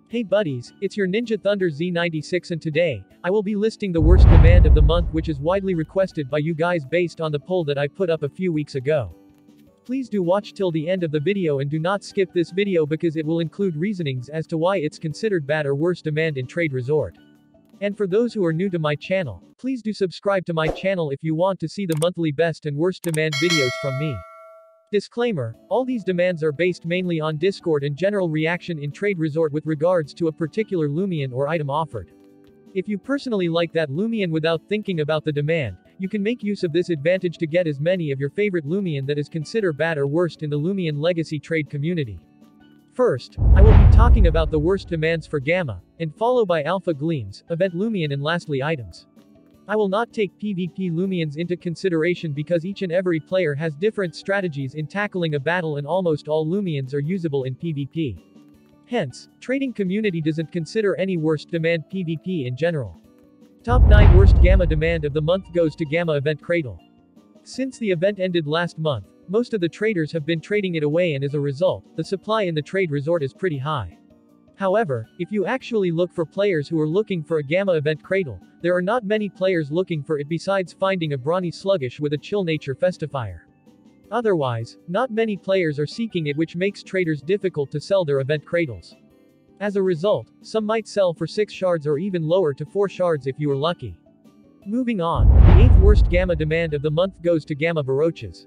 Hey buddies, it's your Ninja Thunder Z96 and today, I will be listing the worst demand of the month which is widely requested by you guys based on the poll that I put up a few weeks ago. Please do watch till the end of the video and do not skip this video because it will include reasonings as to why it's considered bad or worse demand in trade resort. And for those who are new to my channel, please do subscribe to my channel if you want to see the monthly best and worst demand videos from me. Disclaimer, all these demands are based mainly on Discord and general reaction in trade resort with regards to a particular Loomian or item offered. If you personally like that Loomian without thinking about the demand, you can make use of this advantage to get as many of your favorite Loomian that is considered bad or worst in the Loomian legacy trade community. First, I will be talking about the worst demands for Gamma, and followed by Alpha Gleams, Event Loomian and lastly items. I will not take PvP Loomians into consideration because each and every player has different strategies in tackling a battle and almost all Loomians are usable in PvP. Hence, trading community doesn't consider any worst demand PvP in general. Top 9 worst Gamma demand of the month goes to Gamma Event Cradle. Since the event ended last month, most of the traders have been trading it away and as a result, the supply in the trade resort is pretty high. However, if you actually look for players who are looking for a Gamma Event Cradle, there are not many players looking for it besides finding a brawny sluggish with a chill nature festifier. Otherwise, not many players are seeking it, which makes traders difficult to sell their event cradles. As a result, some might sell for 6 shards or even lower to 4 shards if you are lucky. Moving on, the 8th worst Gamma demand of the month goes to Gamma Baroches.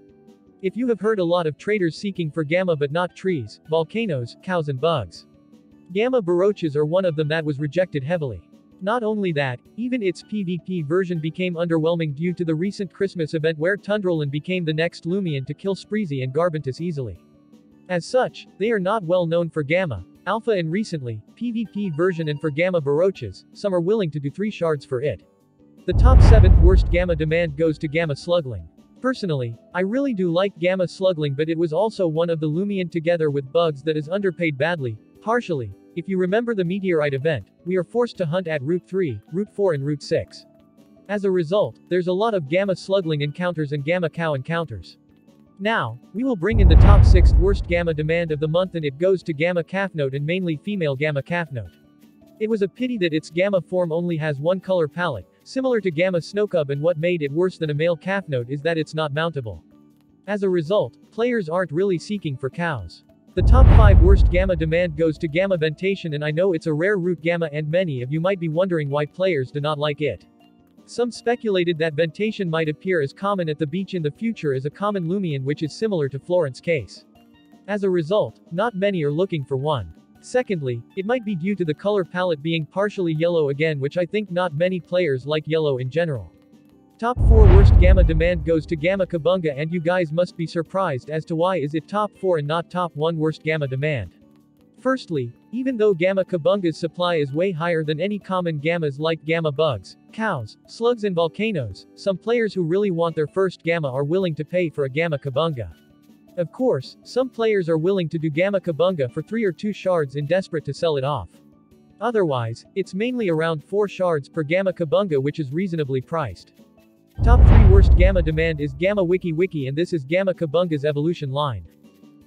If you have heard a lot of traders seeking for Gamma but not trees, volcanoes, cows and bugs. Gamma Baroches are one of them that was rejected heavily. Not only that, even its PvP version became underwhelming due to the recent Christmas event where Tundrolan became the next Loomian to kill Spreezy and Garbantus easily. As such, they are not well known for Gamma, Alpha and recently, PvP version, and for Gamma Baroches, some are willing to do 3 shards for it. The top 7th worst Gamma demand goes to Gamma Slugling. Personally, I really do like Gamma Slugling, but it was also one of the Loomian together with bugs that is underpaid badly. Partially, if you remember the Meteorite event, we are forced to hunt at Route 3, Route 4 and Route 6. As a result, there's a lot of Gamma Slugling encounters and Gamma Cow encounters. Now, we will bring in the top 6th worst Gamma demand of the month and it goes to Gamma Calfnote and mainly female Gamma Calfnote. It was a pity that its Gamma form only has one color palette, similar to Gamma Snowcub, and what made it worse than a male Calfnote is that it's not mountable. As a result, players aren't really seeking for cows. The top 5 worst Gamma demand goes to Gamma Ventation, and I know it's a rare root Gamma and many of you might be wondering why players do not like it. Some speculated that Ventation might appear as common at the beach in the future as a common Loomian, which is similar to Florence case. As a result, not many are looking for one. Secondly, it might be due to the color palette being partially yellow again, which I think not many players like yellow in general. Top 4 worst Gamma demand goes to Gamma Kabunga, and you guys must be surprised as to why is it top 4 and not top 1 worst Gamma demand. Firstly, even though Gamma Kabunga's supply is way higher than any common Gammas like Gamma Bugs, Cows, Slugs and Volcanoes, some players who really want their first Gamma are willing to pay for a Gamma Kabunga. Of course, some players are willing to do Gamma Kabunga for 3 or 2 shards in desperate to sell it off. Otherwise, it's mainly around 4 shards per Gamma Kabunga, which is reasonably priced. Top 3 worst Gamma demand is Gamma Wiki Wiki, and this is Gamma Kabunga's evolution line.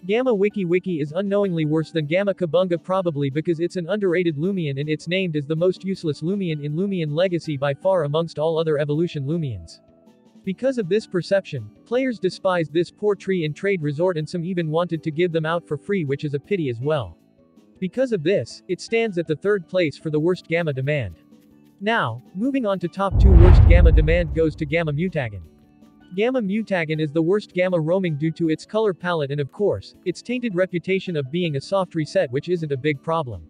Gamma Wiki Wiki is unknowingly worse than Gamma Kabunga, probably because it's an underrated Loomian and it's named as the most useless Loomian in Loomian Legacy by far amongst all other evolution Loomians. Because of this perception, players despised this poor tree in trade resort and some even wanted to give them out for free, which is a pity as well. Because of this, it stands at the 3rd place for the worst Gamma demand. Now, moving on to top 2 worst Gamma demand goes to Gamma Mutagon. Gamma Mutagon is the worst Gamma roaming due to its color palette and of course, its tainted reputation of being a soft reset, which isn't a big problem.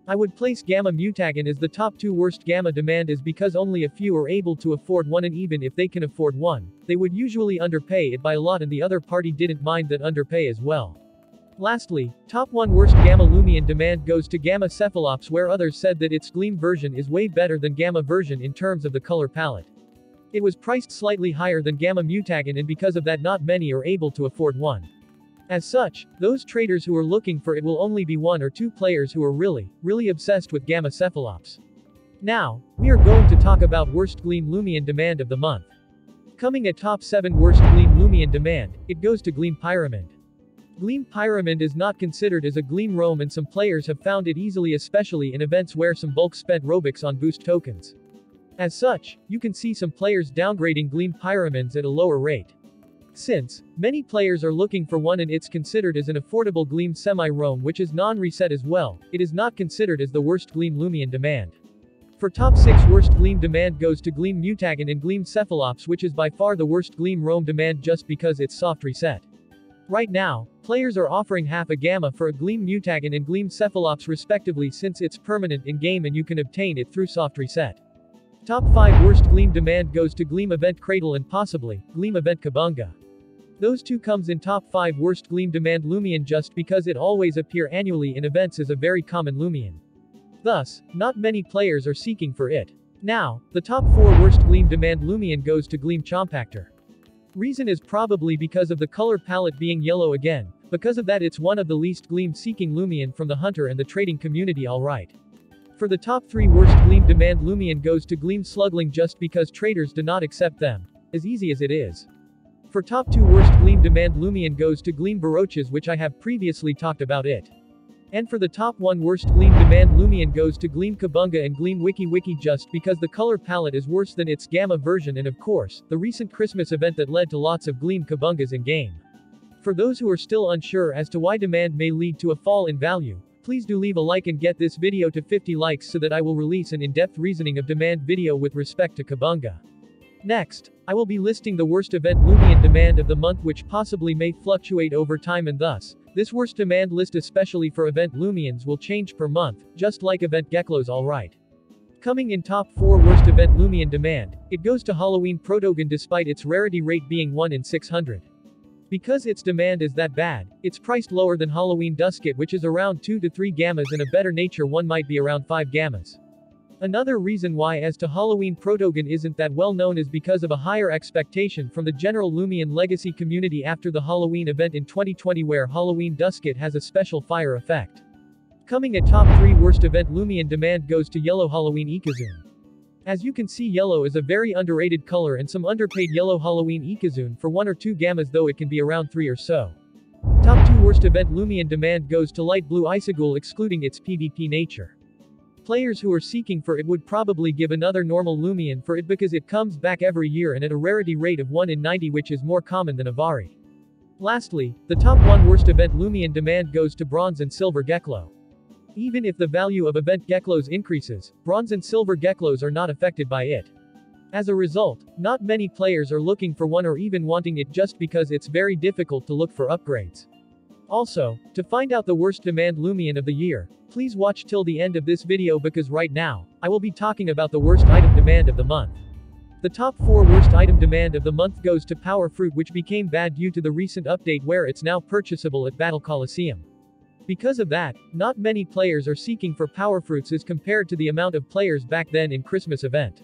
I would place Gamma Mutagon as the top 2 worst Gamma demand is because only a few are able to afford one, and even if they can afford one, they would usually underpay it by a lot and the other party didn't mind that underpay as well. Lastly, top 1 worst Gamma Loomian demand goes to Gamma CEPHALOPS, where others said that its GLEAM version is way better than Gamma version in terms of the color palette. It was priced slightly higher than Gamma Mutagon, and because of that not many are able to afford one. As such, those traders who are looking for it will only be 1 or 2 players who are really obsessed with Gamma CEPHALOPS. Now, we are going to talk about worst GLEAM Loomian demand of the month. Coming at top 7 worst GLEAM Loomian demand, it goes to GLEAM Pyramid. GLEAM Pyramid is not considered as a GLEAM roam and some players have found it easily, especially in events where some bulk spent Robux on boost tokens. As such, you can see some players downgrading GLEAM Pyramids at a lower rate. Since many players are looking for one and it's considered as an affordable GLEAM semi-roam which is non-reset as well, it is not considered as the worst GLEAM Loomian demand. For top 6 worst GLEAM demand goes to GLEAM Mutagen and GLEAM CEPHALOPS, which is by far the worst GLEAM roam demand just because it's soft reset. Right now, players are offering half a gamma for a GLEAM Mutagen and GLEAM CEPHALOPS respectively since it's permanent in-game and you can obtain it through soft reset. Top 5 worst GLEAM demand goes to GLEAM Event Cradle and possibly GLEAM Event Kabunga. Those two comes in top 5 worst GLEAM demand Loomian just because it always appear annually in events as a very common Loomian. Thus, not many players are seeking for it. Now, the top 4 worst GLEAM demand Loomian goes to GLEAM Chompactor. Reason is probably because of the color palette being yellow again. Because of that it's one of the least GLEAM seeking Loomian from the hunter and the trading community alright. For the top 3 worst GLEAM demand Loomian goes to GLEAM SLUGLING just because traders do not accept them. As easy as it is. For top 2 worst GLEAM demand Loomian goes to GLEAM Baroches, which I have previously talked about it. And for the top 1 worst GLEAM demand Loomian goes to GLEAM Kabunga and GLEAM Wiki just because the color palette is worse than its gamma version and of course, the recent Christmas event that led to lots of GLEAM Kabungas in game. For those who are still unsure as to why demand may lead to a fall in value, please do leave a like and get this video to 50 likes so that I will release an in-depth reasoning of demand video with respect to Kabunga. Next, I will be listing the worst event Loomian demand of the month which possibly may fluctuate over time and thus, this worst demand list especially for event Loomians will change per month, just like event Geklos alright. Coming in top 4 worst event Loomian demand, it goes to Halloween PROTOCON despite its rarity rate being 1 in 600. Because its demand is that bad, it's priced lower than Halloween Dusket which is around 2 to 3 gammas and a better nature one might be around 5 gammas. Another reason why as to Halloween PROTOCON isn't that well known is because of a higher expectation from the general Loomian legacy community after the Halloween event in 2020 where Halloween Dusket has a special fire effect. Coming at top 3 worst event Loomian demand goes to Yellow Halloween Ikazune. As you can see yellow is a very underrated color and some underpaid Yellow Halloween Ikazune for 1 or 2 gammas though it can be around 3 or so. Top 2 worst event Loomian demand goes to Light Blue ICIGOOL excluding its PvP nature. Players who are seeking for it would probably give another normal Loomian for it because it comes back every year and at a rarity rate of 1 in 90 which is more common than Avari. Lastly, the top 1 worst event Loomian demand goes to Bronze and Silver Geklo. Even if the value of event Geklos increases, Bronze and Silver Geklos are not affected by it. As a result, not many players are looking for one or even wanting it just because it's very difficult to look for upgrades. Also, to find out the worst demand Loomian of the year, please watch till the end of this video because right now, I will be talking about the worst item demand of the month. The top 4 worst item demand of the month goes to POWERFRUIT which became bad due to the recent update where it's now purchasable at Battle Coliseum. Because of that, not many players are seeking for POWERFRUITs as compared to the amount of players back then in Christmas event.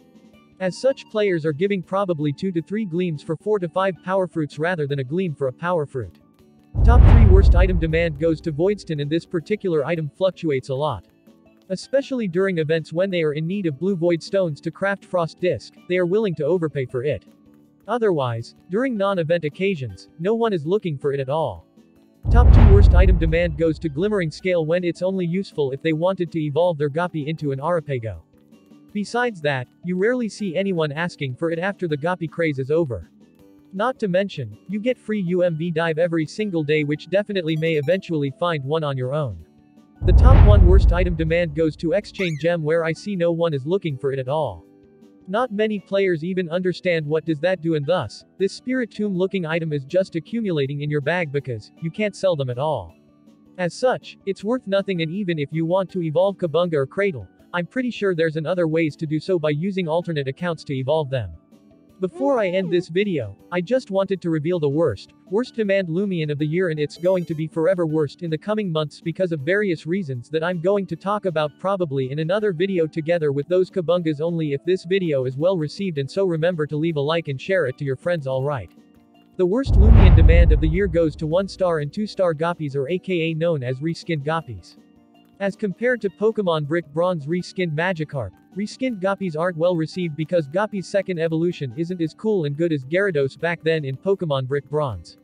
As such players are giving probably 2 to 3 gleams for 4 to 5 POWERFRUITs rather than a gleam for a POWERFRUIT. Top 3 worst item demand goes to Voidstone and this particular item fluctuates a lot. Especially during events when they are in need of blue void stones to craft Frost Disc, they are willing to overpay for it. Otherwise, during non-event occasions, no one is looking for it at all. Top 2 worst item demand goes to Glimmering Scale when it's only useful if they wanted to evolve their Guppy into an Arapago. Besides that, you rarely see anyone asking for it after the Guppy craze is over. Not to mention, you get free UMV dive every single day which definitely may eventually find one on your own. The top 1 worst item demand goes to Exchange Gem where I see no one is looking for it at all. Not many players even understand what does that do and thus, this spirit tomb looking item is just accumulating in your bag because, you can't sell them at all. As such, it's worth nothing and even if you want to evolve Kabunga or Cradle, I'm pretty sure there's other ways to do so by using alternate accounts to evolve them. Before I end this video, I just wanted to reveal the worst demand Loomian of the year and it's going to be forever worst in the coming months because of various reasons that I'm going to talk about probably in another video together with those Kabungas only if this video is well received and so remember to leave a like and share it to your friends alright. The worst Loomian demand of the year goes to 1-star and 2-star Guppies or aka known as reskinned Guppies. As compared to Pokemon Brick Bronze reskinned Magikarp, Reskinned Guppies aren't well received because Guppy's second evolution isn't as cool and good as Gyarados back then in Pokemon Brick Bronze.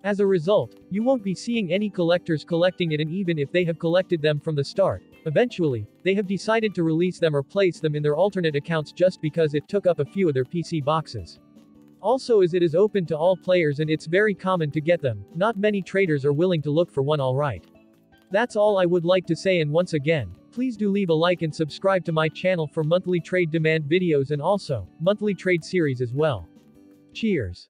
As a result, you won't be seeing any collectors collecting it, and even if they have collected them from the start, eventually, they have decided to release them or place them in their alternate accounts just because it took up a few of their PC boxes. Also, as it is open to all players and it's very common to get them, not many traders are willing to look for one. Alright. That's all I would like to say, and once again, please do leave a like and subscribe to my channel for monthly trade demand videos and also, monthly trade series as well. Cheers.